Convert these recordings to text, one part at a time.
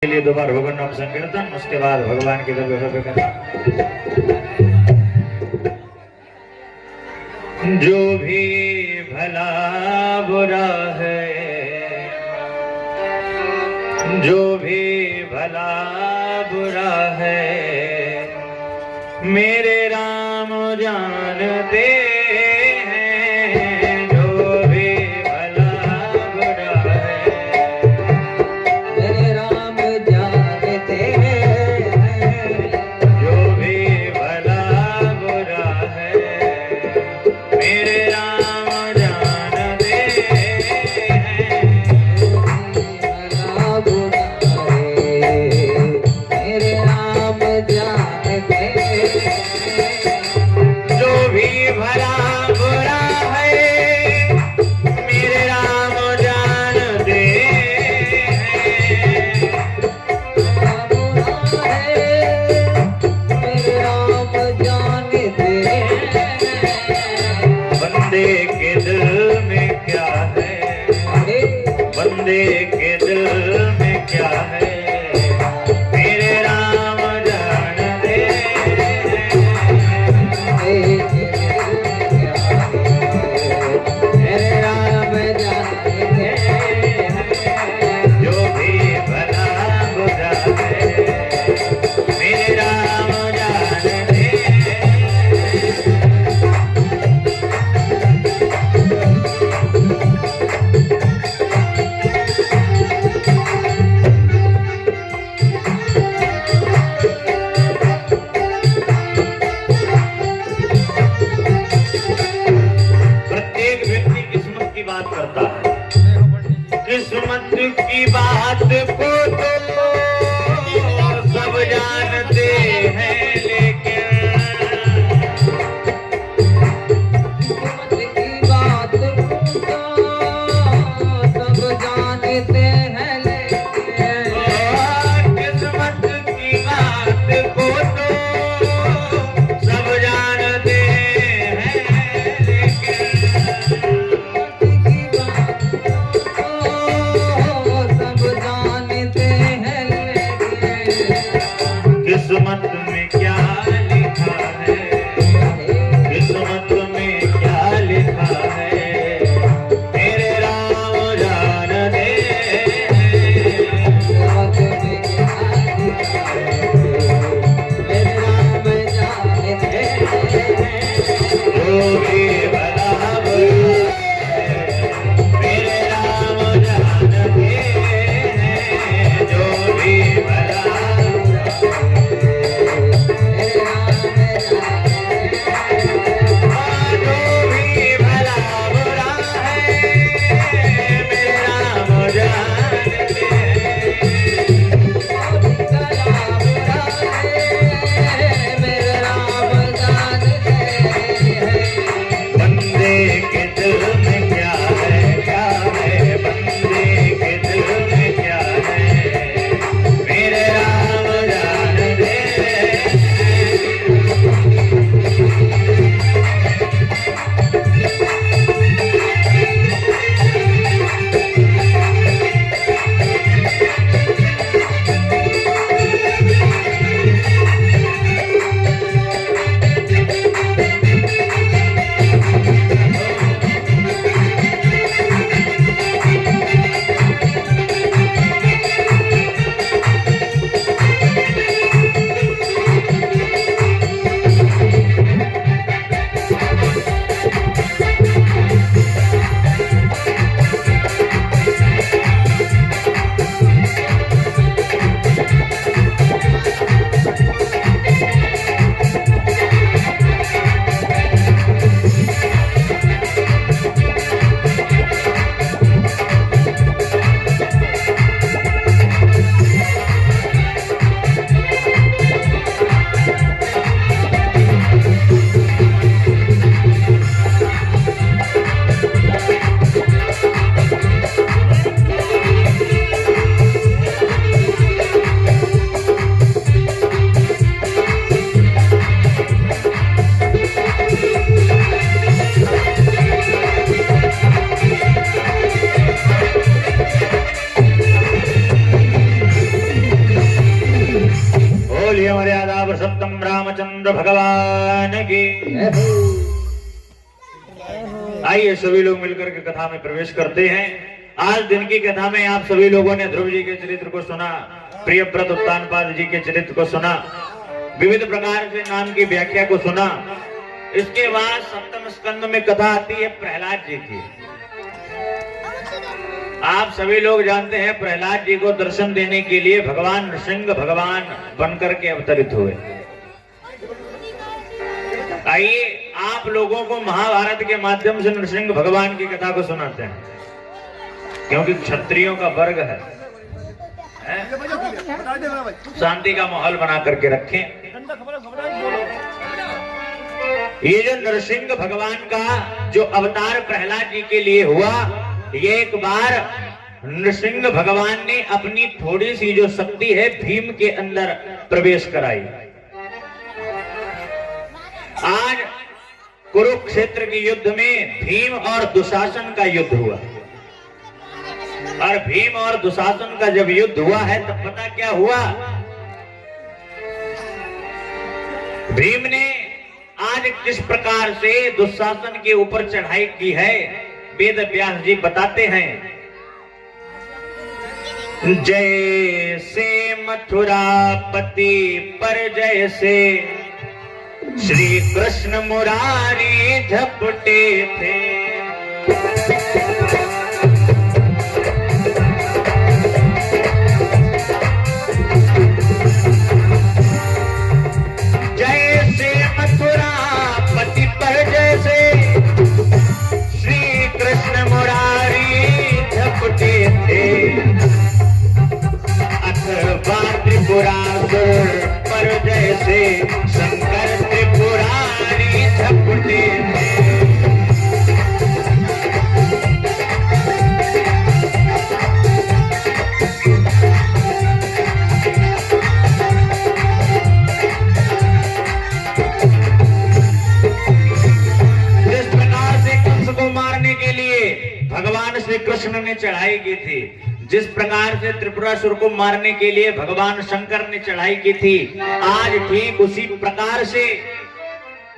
के लिए 2 बार भगवान नाम संकीर्तन, उसके बाद भगवान की दरबार करना। जो भी भला बुरा है, जो भी भला बुरा है, मेरे राम जानते हैं। जो भी भला बुरा है, मेरे राम जानते हैं। जो भी भला बुरा है, मेरे राम जानते हैं। भला बुरा है, मेरे राम जानते हैं। जो भी भला बुरा है, मेरे राम जानते हैं। भला बुरा है, मेरे राम जानते हैं। बंदे के दिल में क्या है, बंदे के दिल में क्या है, मेरे राम जानते हैं। मेरे राम जानते हैं। जो भी भला बुरा है, मेरे राम जानते हैं। मर्यादा पुरुषोत्तम रामचंद्र भगवान की। आइए सभी लोग मिलकर के कथा में प्रवेश करते हैं। आज दिन की कथा में आप सभी लोगों ने ध्रुव जी के चरित्र को सुना, प्रियव्रत उत्तानपाद जी के चरित्र को सुना, विविध प्रकार से नाम की व्याख्या को सुना। इसके बाद सप्तम स्कंद में कथा आती है प्रहलाद जी की। आप सभी लोग जानते हैं प्रहलाद जी को दर्शन देने के लिए भगवान नृसिंह भगवान बनकर के अवतरित हुए। आइए आप लोगों को महाभारत के माध्यम से नृसिंह भगवान की कथा को सुनाते हैं, क्योंकि क्षत्रियों का वर्ग है। शांति का माहौल बना करके रखें। ये जो नरसिंह भगवान का जो अवतार प्रहलाद जी के लिए हुआ, ये एक बार नृसिंह भगवान ने अपनी थोड़ी सी जो शक्ति है भीम के अंदर प्रवेश कराई। आज कुरुक्षेत्र के युद्ध में भीम और दुशासन का युद्ध हुआ, और भीम और दुशासन का जब युद्ध हुआ है तब पता क्या हुआ, भीम ने आज किस प्रकार से दुशासन के ऊपर चढ़ाई की है वेद व्यास जी बताते हैं। जैसे मथुरापति पर जैसे श्री कृष्ण मुरारी झपटे थे, जैसे मथुरापति पर जैसे श्री कृष्ण मुरारी झपटे थे, अथवा त्रिपुरासुर पर जैसे शंकर त्रिपुरारी झपटे थे। भगवान श्री कृष्ण ने चढ़ाई की थी, जिस प्रकार से त्रिपुरासुर को मारने के लिए भगवान शंकर ने चढ़ाई की थी, आज ठीक उसी प्रकार से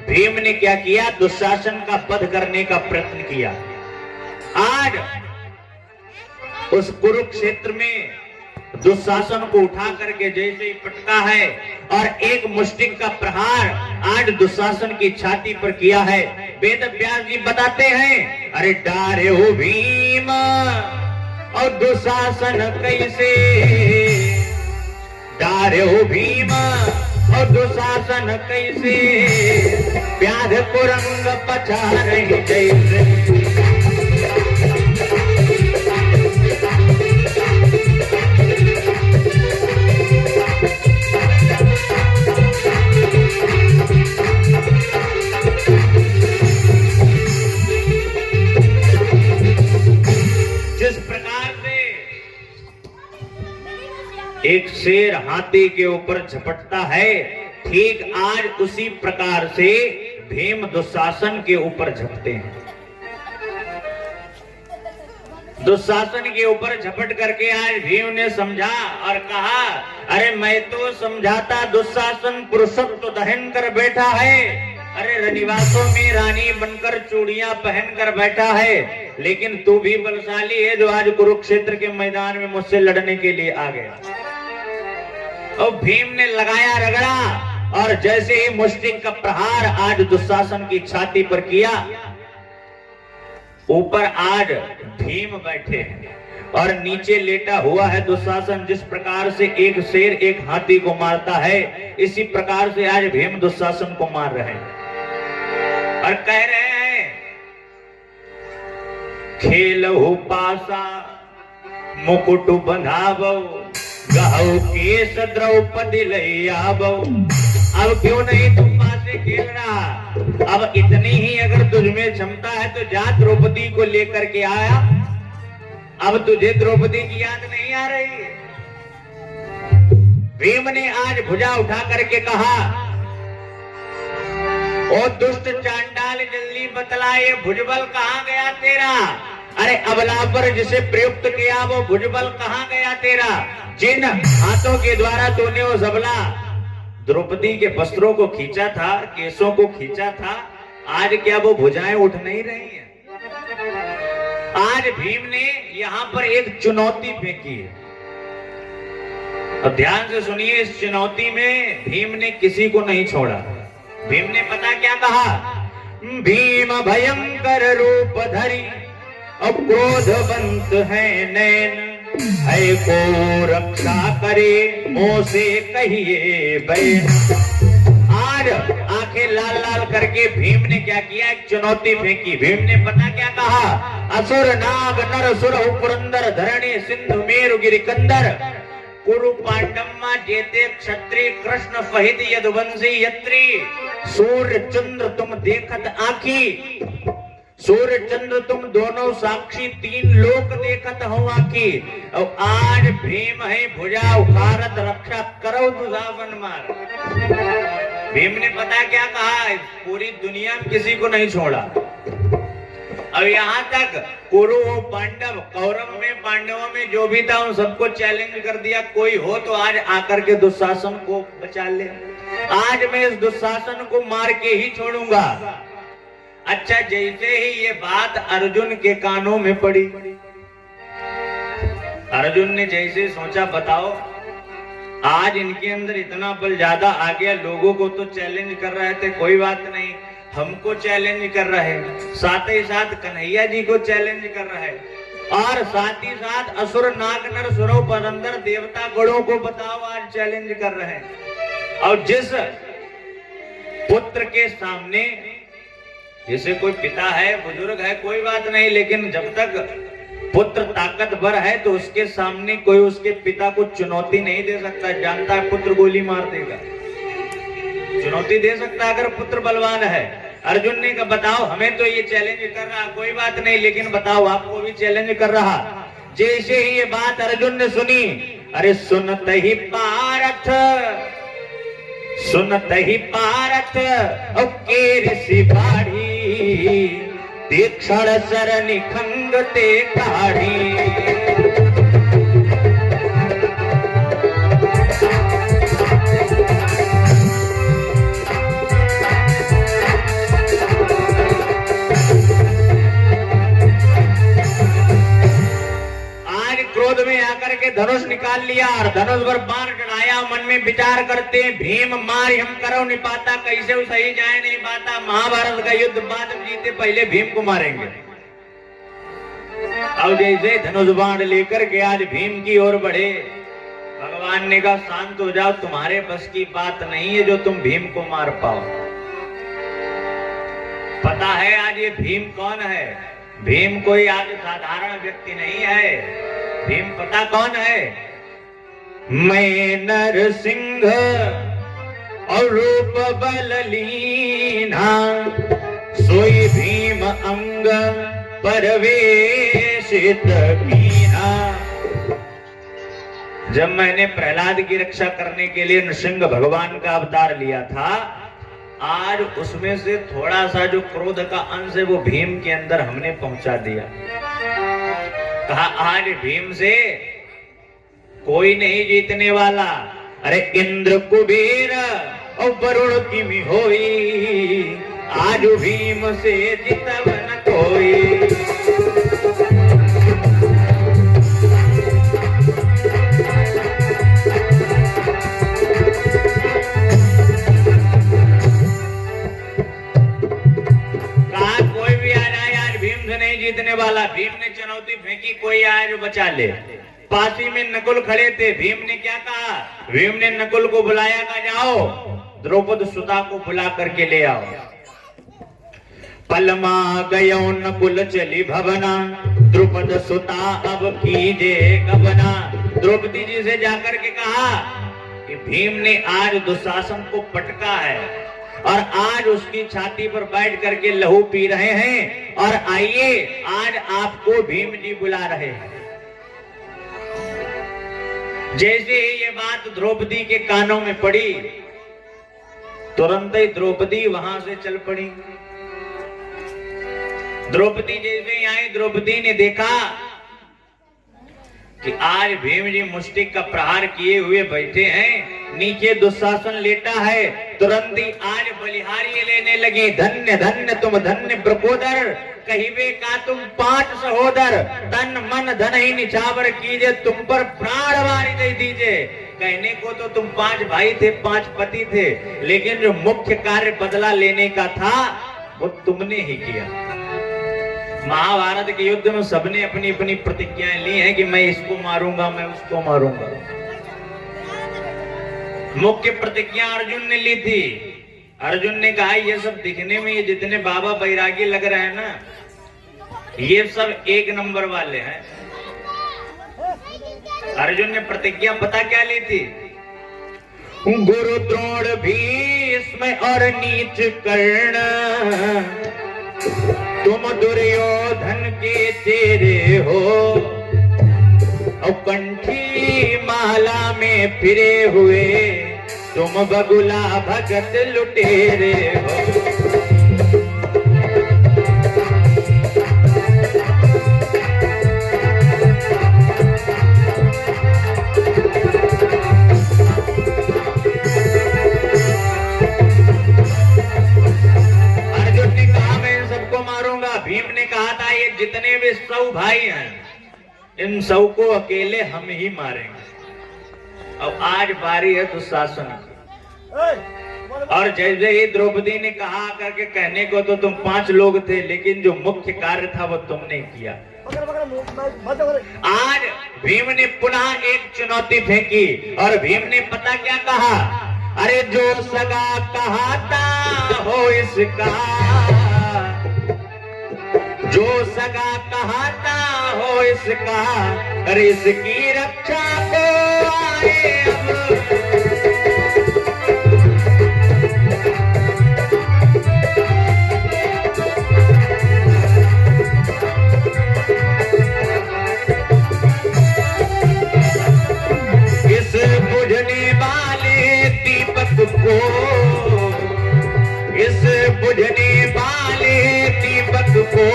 भीम ने क्या किया, दुशासन का वध करने का प्रयत्न किया। आज उस कुरुक्षेत्र में दुशासन को उठा करके जैसे ही पटका है और एक मुष्टिक का प्रहार आज दुशासन की छाती पर किया है। वेद व्यास जी बताते हैं, अरे डारे हो भीम और दुशासन कैसे, डारे हो भीम और दुशासन कैसे, व्याध कुरंग पचा रही जैसे। एक शेर हाथी के ऊपर झपटता है, ठीक आज उसी प्रकार से भीम दुशासन के ऊपर झपटे हैं। दुशासन के ऊपर झपट करके आज भीम ने समझा और कहा, अरे मैं तो समझाता दुशासन पुरुषत्व दहन कर बैठा है, अरे रनिवासों में रानी बनकर चूड़ियां पहन कर बैठा है, लेकिन तू भी बलशाली है जो आज कुरुक्षेत्र के मैदान में मुझसे लड़ने के लिए आ गया। और भीम ने लगाया रगड़ा और जैसे ही मुष्टिक का प्रहार आज दुशासन की छाती पर किया, ऊपर आज भीम बैठे हैं और नीचे लेटा हुआ है दुशासन। जिस प्रकार से एक शेर एक हाथी को मारता है, इसी प्रकार से आज भीम दुशासन को मार रहे हैं और कह रहे हैं, खेलहु पासा मुकुट बंधावो, गहु केस द्रौपदी लैयावो। अब क्यों नहीं तुम पासे खेल रहा, अब इतनी ही अगर तुझमें क्षमता है तो जा द्रौपदी को लेकर के आया। अब तुझे द्रौपदी की याद नहीं आ रही है। भीम ने आज भुजा उठा करके कहा, ओ दुष्ट चांडाल जल्दी बतला ये भुजबल कहाँ गया तेरा। अरे अबला पर जिसे प्रयुक्त किया वो भुजबल कहाँ गया तेरा। जिन हाथों के द्वारा तूने वो सबला द्रौपदी के वस्त्रों को खींचा था, केसों को खींचा था, आज क्या वो भुजाएं उठ नहीं रही हैं? आज भीम ने यहां पर एक चुनौती फेंकी है। अब ध्यान से सुनिए, इस चुनौती में भीम ने किसी को नहीं छोड़ा। भीम ने पता क्या कहा? भीम भयंकर रूप धरी, अब क्रोधवंत है नैन, है को रक्षा करे मुंह से कहिए बैन। आज आंखें लाल लाल करके भीम ने क्या किया? एक चुनौती फेंकी। भीम ने पता क्या कहा? असुर नाग नर सुर पुरंदर धरणी सिंधु मेरु गिरिकंदर, कुरु पांडम्मा जेते क्षत्रिय कृष्ण सहित यदुवंशी यत्री, सूर्य चंद्र तुम देखत आखी, सूर्य चंद्र तुम दोनों साक्षी, तीन लोक देखत हो आखी। और आज भीम है भुजा उखारत रक्षा करो दुशासन मार। भीम ने पता क्या कहा? पूरी दुनिया में किसी को नहीं छोड़ा। अब यहाँ तक कुरु पांडव, कौरव में पांडवों में जो भी था उन सबको चैलेंज कर दिया। कोई हो तो आज आकर के दुशासन को बचा ले। आज मैं इस दुशासन को मार के ही छोड़ूंगा। अच्छा, जैसे ही ये बात अर्जुन के कानों में पड़ी, अर्जुन ने जैसे सोचा बताओ, आज इनके अंदर इतना बल ज्यादा आ गया, लोगों को तो चैलेंज कर रहे थे, कोई बात नहीं, हमको चैलेंज कर रहे, साथ ही साथ कन्हैया जी को चैलेंज कर रहे, और साथ ही साथ असुर नाग नर सुरव परंदर देवता गणों को बताओ आज चैलेंज कर रहे हैं। और जिस पुत्र के सामने, जैसे कोई पिता है, बुजुर्ग है, कोई बात नहीं, लेकिन जब तक पुत्र ताकतवर है तो उसके सामने कोई उसके पिता को चुनौती नहीं दे सकता। जानता है पुत्र गोली मार देगा, चुनौती दे सकता है अगर पुत्र बलवान है। अर्जुन ने कहा बताओ, हमें तो ये चैलेंज कर रहा, कोई बात नहीं, लेकिन बताओ आपको भी चैलेंज कर रहा। जैसे ही ये बात अर्जुन ने सुनी, अरे सुनत ही पारथ, सुनत ही पारथ के ऋषि बाढ़ी, तीक्षण सरनि खंगते काढ़ी। क्रोध में आकर के धनुष निकाल लिया और धनुष पर बाण चढ़ाया। मन में विचार करते, भीम मार हम करो नहीं पाता, कैसे वो सही जाए नहीं पाता, महाभारत का युद्ध बाद में जीते, पहले भीम को मारेंगे। अब जैसे धनुष बाण लेकर के आज भीम की ओर बढ़े, भगवान ने कहा शांत हो जाओ, तुम्हारे बस की बात नहीं है जो तुम भीम को मार पाओ। पता है आज ये भीम कौन है? भीम कोई आज साधारण व्यक्ति नहीं है। भीम पता कौन है? मैं नरसिंह और रूप बल लीना, सोई भीम अंग परवेशित कीना। जब मैंने प्रहलाद की रक्षा करने के लिए नृसिंह भगवान का अवतार लिया था, आज उसमें से थोड़ा सा जो क्रोध का अंश है वो भीम के अंदर हमने पहुंचा दिया। कहा आज भीम से कोई नहीं जीतने वाला। अरे इंद्र कुबेर और वरुण की होई, आज भीम से जितव न कोई। जीतने वाला। भीम ने चुनौती फेंकी, कोई आए जो बचा ले। पासी में नकुल खड़े थे। भीम ने क्या कहा? भीम ने नकुल को बुलाया, कहा जाओ द्रौपद सुता को बुला करके ले आओ। पलमा गयो नकुल चली भवना, द्रौपद सुता अब कीजे गबना। द्रौपदी जी से जाकर के कहा कि भीम ने आज दुशासन को पटका है और आज उसकी छाती पर बैठ करके लहू पी रहे हैं, और आइए आज आपको भीम जी बुला रहे हैं। जैसे ही ये बात द्रौपदी के कानों में पड़ी, तुरंत ही द्रौपदी वहां से चल पड़ी। द्रौपदी जैसे ही आई, द्रौपदी ने देखा कि आज भीम जी मुष्टिक का प्रहार किए हुए बैठे हैं, नीचे दुशासन लेटा है, तुरंत ही आज बलिहारी लेने लगी। धन्य धन्य तुम धन्य ब्रकोदर, कहिबे का तुम 5 सहोदर, तन मन धन ही निछावर कीजे, तुम पर प्राण वारी दे दीजे। कहने को तो तुम 5 भाई थे, 5 पति थे, लेकिन जो मुख्य कार्य बदला लेने का था वो तुमने ही किया। महाभारत के युद्ध में सबने अपनी अपनी प्रतिज्ञाएं ली हैं कि मैं इसको मारूंगा, मैं उसको मारूंगा। मुख्य प्रतिज्ञा अर्जुन ने ली थी। अर्जुन ने कहा ये सब दिखने में ये जितने बाबा बैरागी लग रहे हैं ना, ये सब 1 नंबर वाले हैं। अर्जुन ने प्रतिज्ञा पता क्या ली थी? गुरु द्रोण भीष्म और नीच कर्ण, तुम दुर्योधन के चेहरे हो, और कंठी माला में फिरे हुए तुम बगुला भगत लुटेरे हो। अर्जुन ने कहा मैं इन सबको मारूंगा। भीम ने कहा था ये जितने भी 100 भाई हैं, इन सब को अकेले हम ही मारेंगे। अब आज बारी है दुशासन की। और जैसे ही द्रौपदी ने कहा करके कहने को तो तुम 5 लोग थे, लेकिन जो मुख्य कार्य था वो तुमने किया। आज भीम ने पुनः एक चुनौती फेंकी और भीम ने पता क्या कहा? अरे जो सगा कहाता हो इसका, जो सगा कहाता हो इसका, अरे इसकी रक्षा को आए अब। इस बुझने वाले दीपक को, इस बुझने वाले दीपक को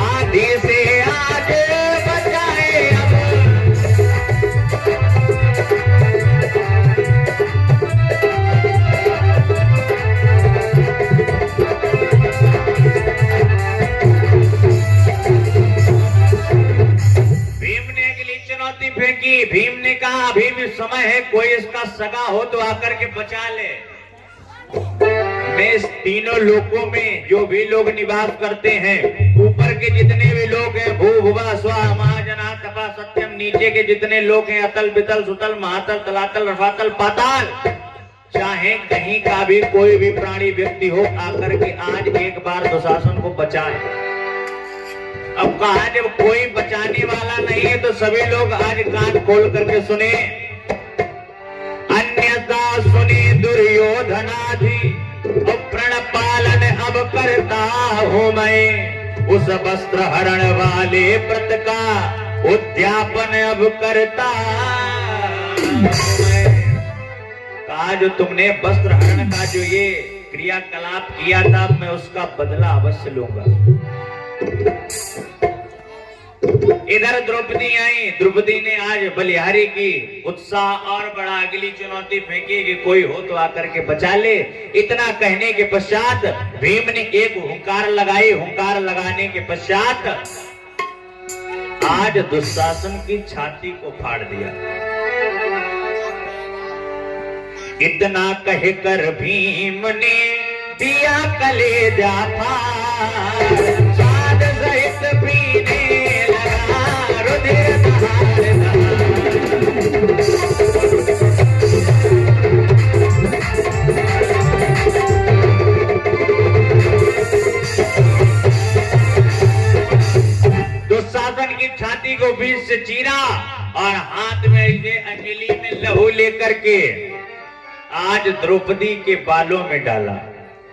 आधे से आज बचाए अब। भीम ने अगली चुनौती फेंकी। भीम ने कहा अभी भी समय है, कोई इसका सगा हो तो आकर के बचा ले। मैं इस तीनों लोकों में जो भी लोग निवास करते हैं, ऊपर के जितने भी लोग हैं, भू भुवा स्वा महाजना तपा सत्यम, नीचे के जितने लोग हैं, अतल बितल सुतल महातल तलातल रफातल पाताल, चाहे कहीं का भी कोई भी प्राणी व्यक्ति हो, आकर के आज एक बार दुशासन को बचाए। अब कहा जब कोई बचाने वाला नहीं है तो सभी लोग आज कान खोल करके सुने। अन्यथा सुने दुर्योधनाधि, प्रण पालन अब करता हूँ मैं, उस वस्त्र हरण वाले व्रत का उद्यापन अब करता मैं। कहा जो तुमने वस्त्र हरण का जो ये क्रियाकलाप किया था, मैं उसका बदला अवश्य लूंगा। इधर द्रौपदी आई। द्रौपदी ने आज बलिहारी की उत्साह और बड़ा अगली चुनौती फेंकी कि कोई हो तो आकर के बचा ले। इतना कहने के पश्चात भीम ने एक हुंकार लगाई। हुंकार लगाने के पश्चात आज दुशासन की छाती को फाड़ दिया। इतना कहकर भीम ने दिया कलेजा फाड़, स्वाद सहित पीने लगा रुधिर धार। दुशासन की छाती को बीच से चीरा और हाथ में इसे अंजलि में लहू लेकर के आज द्रौपदी के बालों में डाला।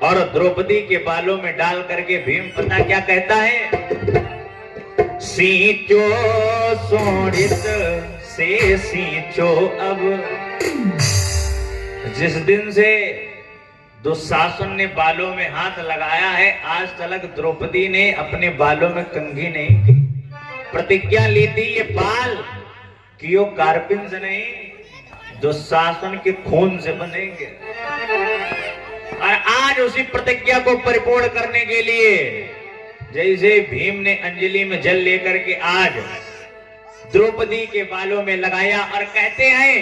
और द्रौपदी के बालों में डाल करके भीम पता क्या कहता है? सींचो सोनित से सींचो अब। जिस दिन से दुशासन ने बालों में हाथ लगाया है, आज तक द्रौपदी ने अपने बालों में कंघी नहीं की। प्रतिज्ञा ली थी ये बाल कियो कार्पिन से नहीं, दुशासन के खून से बनेंगे। और आज उसी प्रतिज्ञा को परिपूर्ण करने के लिए जैसे भीम ने अंजलि में जल लेकर के आज द्रौपदी के बालों में लगाया और कहते हैं,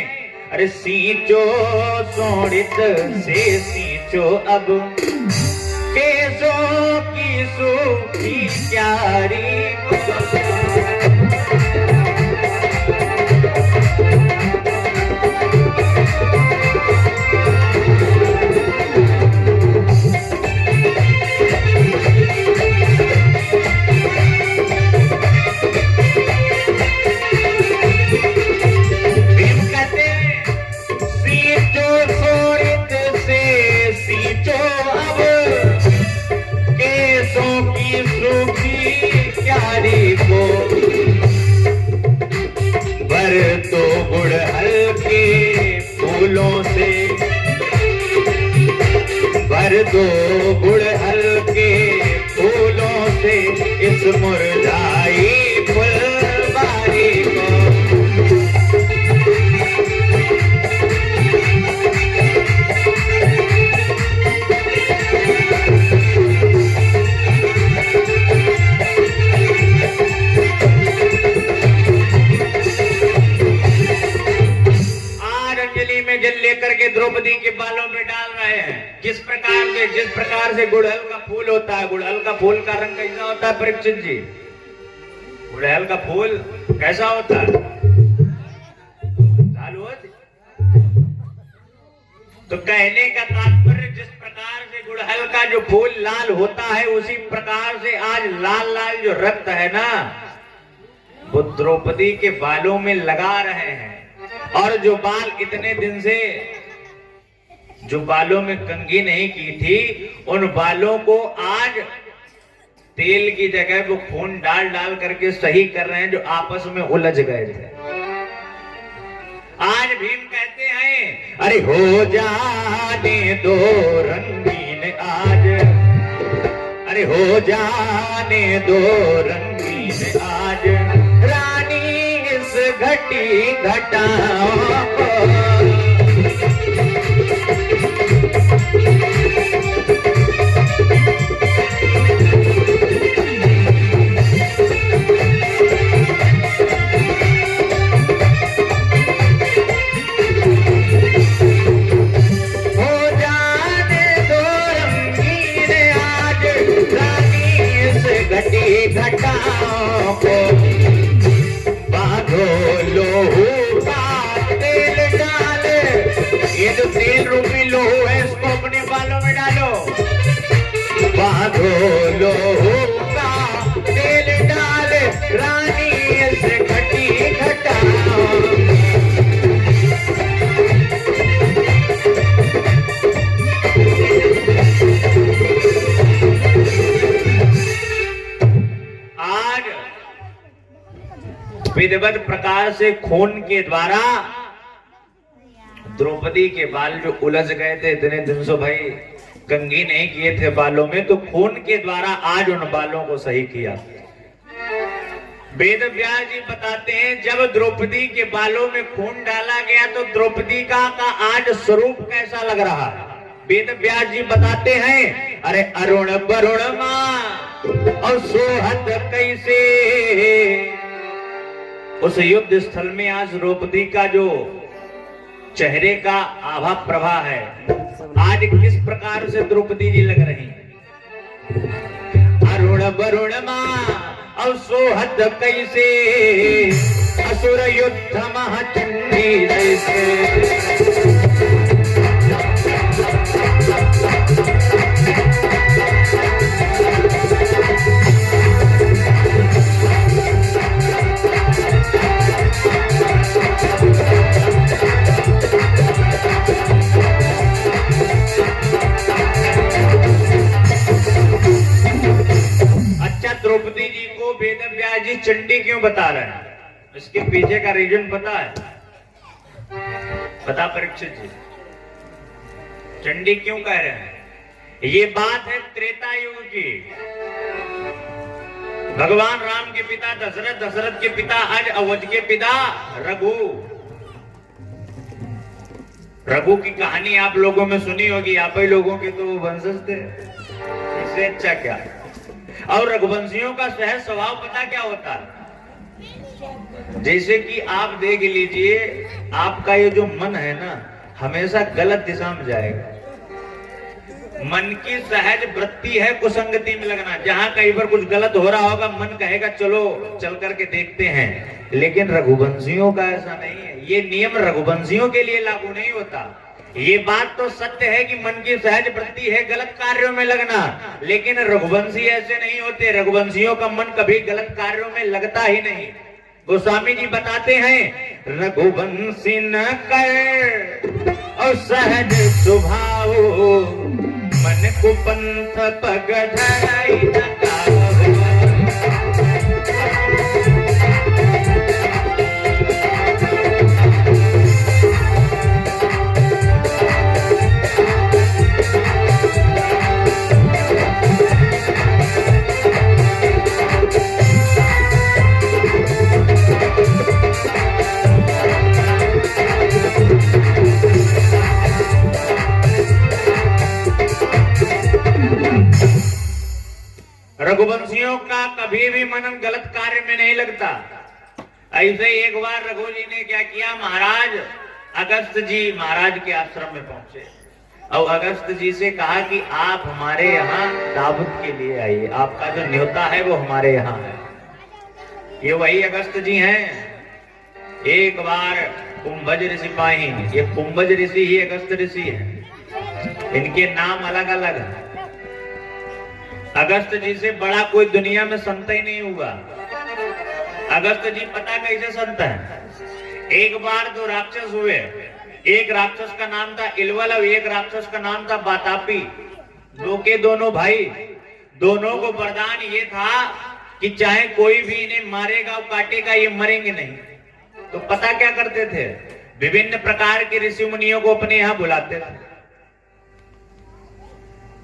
अरे सींचो सोड़ित से सींचो अब केसों की सूखी क्यारी को। तो गुड़हल के फूलों से भर दो गुड़हल के फूलों से इस मुरझाई फुलवारी को। जल लेकर के द्रौपदी के बालों में डाल रहे हैं। जिस प्रकार से गुड़हल का फूल होता है, गुड़हल का फूल का रंग कैसा होता है परीक्षित जी? गुड़हल का फूल कैसा होता है? लाल होता? तो कहने का तात्पर्य जिस प्रकार से गुड़हल का जो फूल लाल होता है उसी प्रकार से आज लाल लाल जो रक्त है ना वो द्रौपदी के बालों में लगा रहे हैं। और जो बाल इतने दिन से जो बालों में कंघी नहीं की थी उन बालों को आज तेल की जगह वो खून डाल डाल करके सही कर रहे हैं जो आपस में उलझ गए थे। आज भीम कहते हैं, अरे हो जाने दो रंगीन आज, अरे हो जाने दो रंगीन आज रानी इस घटी घटाओं को। घटाओं को बांधो लोहू का तेल डाल, ये जो तेल रूपी लोहू है इसको अपने बालों में डालो। बांधो लोहू का तेल डाल रानी से घटी घटाओ। विधिवत प्रकार से खून के द्वारा द्रौपदी के बाल जो उलझ गए थे इतने दिन से भाई कंघी नहीं किए थे बालों में, तो खून के द्वारा आज उन बालों को सही किया। वेद व्यास जी बताते हैं जब द्रौपदी के बालों में खून डाला गया तो द्रौपदी का आज स्वरूप कैसा लग रहा है। वेद व्यास जी बताते हैं, अरे अरुण वरुण मां और सोहत कैसे। उस युद्ध स्थल में आज द्रौपदी का जो चेहरे का आभा प्रभा है आज किस प्रकार से द्रौपदी जी लग रही है। अरुण वरुण मां और सोहत कैसे असुर युद्ध महाचंडी जैसे। द्रौपदी जी को वेद व्यास जी चंडी क्यों बता रहे हैं, इसके पीछे का रीजन पता है? पता परीक्षित जी चंडी क्यों कह रहे हैं? ये बात है त्रेता युग की। भगवान राम के पिता दशरथ, दशरथ के पिता आज अवध के पिता रघु। रघु की कहानी आप लोगों में सुनी होगी, आप ही लोगों के तो वंशज थे, इससे अच्छा क्या। और रघुवंशियों का सहज स्वभाव पता क्या होता है, जैसे कि आप देख लीजिए, आपका ये जो मन है ना, हमेशा गलत दिशा में जाएगा। मन की सहज वृत्ति है कुसंगति में लगना। जहां कहीं पर कुछ गलत हो रहा होगा, मन कहेगा चलो चल करके देखते हैं। लेकिन रघुवंशियों का ऐसा नहीं है। ये नियम रघुवंशियों के लिए लागू नहीं होता। ये बात तो सत्य है कि मन की सहज वृत्ति है गलत कार्यों में लगना, लेकिन रघुवंशी ऐसे नहीं होते। रघुवंशियों का मन कभी गलत कार्यों में लगता ही नहीं। गोस्वामी जी बताते हैं, रघुवंशी न कर और सहज स्वभाव, मन को पंथ पग धराई न काहू। रघुवंशियों का कभी भी मन गलत कार्य में नहीं लगता। ऐसे एक बार रघु जी ने क्या किया, महाराज अगस्त जी महाराज के आश्रम में पहुंचे और अगस्त जी से कहा कि आप हमारे यहाँ दावत के लिए आइए, आपका जो न्योता है वो हमारे यहाँ है। ये वही अगस्त जी हैं। एक बार कुंभज ऋषि पाही, ये कुंभज ऋषि ही अगस्त ऋषि है, इनके नाम अलग अलग है। अगस्त जी से बड़ा कोई दुनिया में संत ही नहीं हुआ। अगस्त जी पता कैसे संत है। एक बार दो राक्षस हुए, एक राक्षस का नाम था इलवल और एक राक्षस का नाम था बातापी। दो के दोनों भाई, दोनों को वरदान ये था कि चाहे कोई भी इन्हें मारेगा और काटेगा, ये मरेंगे नहीं। तो पता क्या करते थे, विभिन्न प्रकार के ऋषि मुनियों को अपने यहाँ बुलाते थे।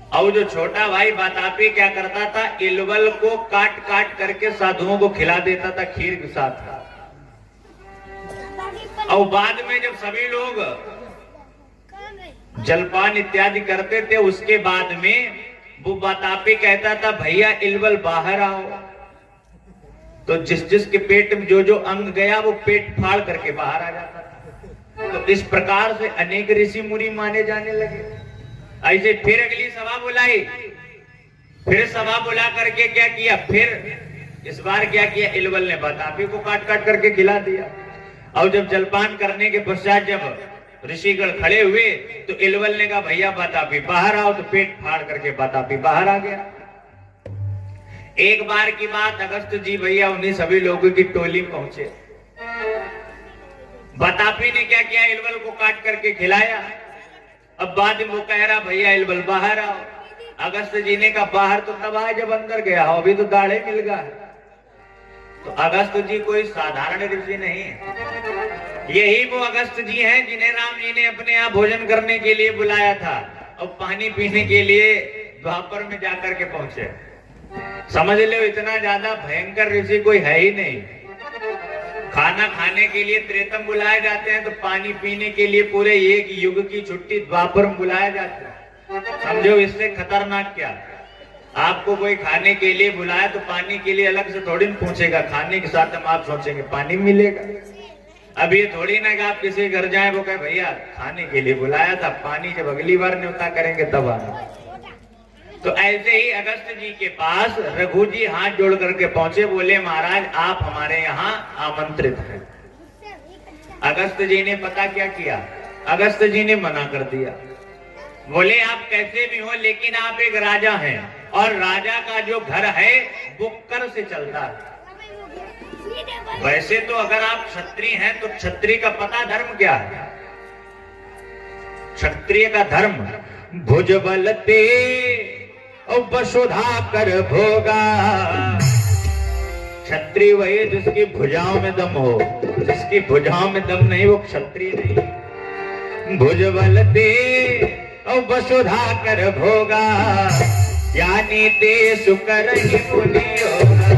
और जो छोटा भाई बातापी क्या करता था, इलवल को काट काट करके साधुओं को खिला देता था खीर के साथ। और बाद में जब सभी लोग जलपान इत्यादि करते थे, उसके बाद में वो बातापी कहता था, भैया इलवल बाहर आओ। तो जिस जिस के पेट में जो जो अंग गया वो पेट फाड़ करके बाहर आ जाता था। तो इस प्रकार से अनेक ऋषि मुनि माने जाने लगे। ऐसे फिर अगली सभा बुलाई, फिर सभा बुला करके क्या किया, फिर इस बार क्या किया, इलवल ने बातापी को काट काट करके खिला दिया। और जब जलपान करने के पश्चात जब ऋषिगण खड़े हुए तो इलवल ने कहा, भैया बातापी बाहर आओ। तो पेट फाड़ करके बातापी बाहर आ गया। एक बार की बात, अगस्त जी भैया उन्हीं सभी लोगों की टोली पहुंचे। बातापी ने क्या किया, इलवल को काट करके खिलाया। अब बाद में वो कह रहा, भैया इलवल बाहर आओ। अगस्त जी ने कहा, बाहर तो तब आए जब अंदर गया हो, अभी तो दाढ़े मिल गया है। तो अगस्त जी कोई साधारण ऋषि नहीं है। यही वो अगस्त जी हैं जिन्हें राम जी ने अपने यहाँ भोजन करने के लिए बुलाया था और पानी पीने के लिए द्वापर में जाकर के पहुंचे। समझ लो, इतना ज्यादा भयंकर ऋषि कोई है ही नहीं। खाना खाने के लिए त्रेतम बुलाए जाते हैं, तो पानी पीने के लिए पूरे एक युग की छुट्टी द्वापर में बुलाया जाता है। समझो इससे खतरनाक क्या। आपको कोई खाने के लिए बुलाया तो पानी के लिए अलग से थोड़ी पूछेगा, खाने के साथ हम आप सोचेंगे पानी मिलेगा। अब ये थोड़ी ना कि आप किसी घर जाए वो कहे, भैया खाने के लिए बुलाया था, पानी जब अगली बार न्योता करेंगे तब आना। तो ऐसे ही अगस्त जी के पास रघु जी हाथ जोड़ करके पहुंचे, बोले, महाराज आप हमारे यहाँ आमंत्रित हैं। अगस्त जी ने पता क्या किया, अगस्त जी ने मना कर दिया। बोले, आप कैसे भी हो लेकिन आप एक राजा हैं और राजा का जो घर है वो कर से चलता है। वैसे तो अगर आप क्षत्रिय हैं तो क्षत्रिय का पता धर्म क्या है। क्षत्रिय का धर्म भुजबल ते और वसुधा कर भोगा। क्षत्रिय वही जिसकी भुजाओं में दम हो, जिसकी भुजाओं में दम नहीं वो क्षत्रिय नहीं। भुजबल ते और वसुधा कर भोगा, ज्ञानी ते सुकर ही मुनि होगा।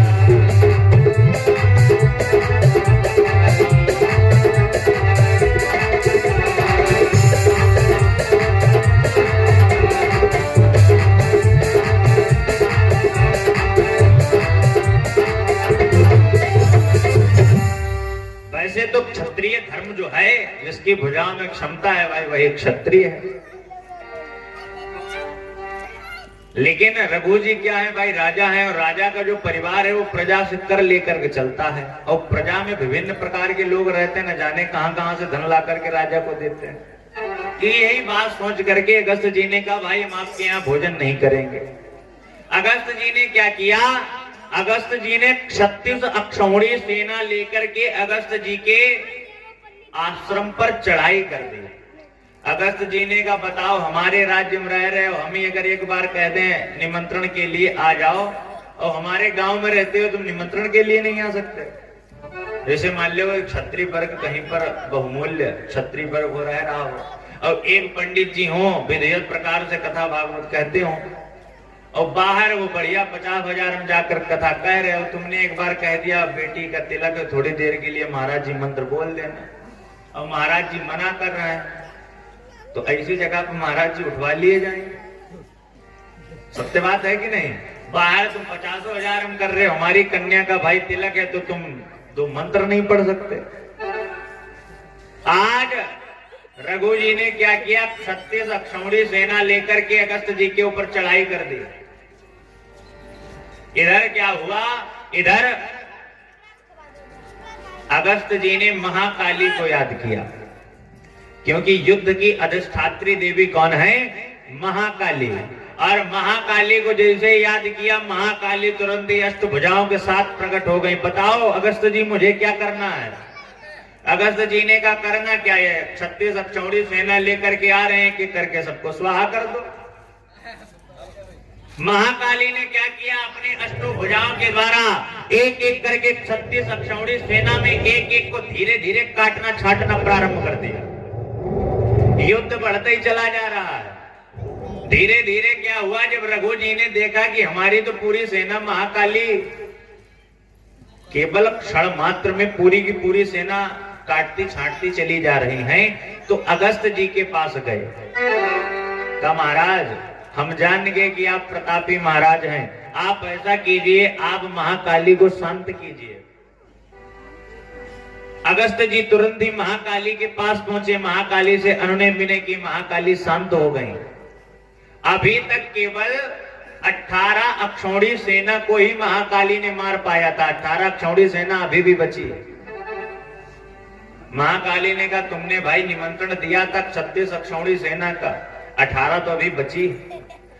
जिसकी भुजाओं में क्षमता है भाई वही क्षत्रिय है। लेकिन रघु जी क्या है भाई, राजा है, और राजा का जो परिवार है वो प्रजा से कर लेकर के चलता है, और प्रजा में विभिन्न प्रकार के लोग रहते हैं, न जाने कहां कहां से धन ला करके राजा को देते हैं। कि यही बात सोच करके अगस्त जी ने कहा भाई हम आपके यहाँ भोजन नहीं करेंगे। अगस्त जी ने क्या किया, अगस्त जी ने 36 अक्षौणी सेना लेकर के अगस्त जी के आश्रम पर चढ़ाई कर दी। अगस्त जी ने कहा बताओ हमारे राज्य में रह रहे हो, हम ही अगर एक बार कह दें निमंत्रण के लिए आ जाओ, और हमारे गांव में रहते हो तुम निमंत्रण के लिए नहीं आ सकते। जैसे मान लो एक क्षत्रिय वर्ग कहीं पर बहुमूल्य क्षत्रिय वर्ग हो रहा हो, और एक पंडित जी हो विधेयक प्रकार से कथा भागवत कहते हो, और बाहर वो बढ़िया 50,000 में जाकर कथा कह रहे हो, तुमने एक बार कह दिया बेटी का तिलक थोड़ी देर के लिए महाराज जी मंत्र बोल देना, और महाराज जी मना कर रहे हैं, तो ऐसी जगह पर महाराज जी उठवा लिए जाएंगे। सत्य बात है कि नहीं। बाहर तुम 50,000 में कर रहे हो, हमारी कन्या का भाई तिलक है, तो तुम 2 मंत्र नहीं पढ़ सकते। आज रघु जी ने क्या किया, 36 अक्षौणी सेना लेकर के अगस्त जी के ऊपर चढ़ाई कर दी। इधर क्या हुआ, इधर अगस्त जी ने महाकाली को याद किया, क्योंकि युद्ध की अधिष्ठात्री देवी कौन है, महाकाली। और महाकाली को जैसे याद किया, महाकाली तुरंत ही अष्टभुजाओं के साथ प्रकट हो गई। बताओ अगस्त जी मुझे क्या करना है। अगस्त जी ने कहा करना क्या है, 36 अक्षौणी सेना लेकर के आ रहे हैं कि करके सबको स्वाहा कर दो। महाकाली ने क्या किया, अपने अष्टभुजाओं के द्वारा एक एक करके 36 अक्षौणी सेना में एक एक को धीरे धीरे काटना छाटना प्रारंभ कर दिया। युद्ध बढ़ता ही चला जा रहा है। धीरे धीरे क्या हुआ, जब रघु जी ने देखा कि हमारी तो पूरी सेना महाकाली केवल क्षण मात्र में पूरी की पूरी सेना काटती छाटती चली जा रही हैं, तो अगस्त जी के पास गए। कहा महाराज हम जान गए कि आप प्रतापी महाराज हैं, आप ऐसा कीजिए, आप महाकाली को शांत कीजिए। अगस्त जी तुरंत ही महाकाली के पास पहुंचे, महाकाली से अनुनय विनय की, महाकाली शांत हो गई। अभी तक केवल 18 अक्षौणी सेना को ही महाकाली ने मार पाया था, 18 अक्षौणी सेना अभी भी बची। महाकाली ने कहा तुमने भाई निमंत्रण दिया था 36 अक्षौणी सेना का, 18 तो अभी बची।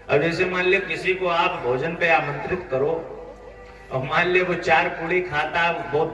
और जैसे मान लो किसी को आप भोजन पे आमंत्रित करो, और मान लो वो 4 पूड़ी खाता, बहुत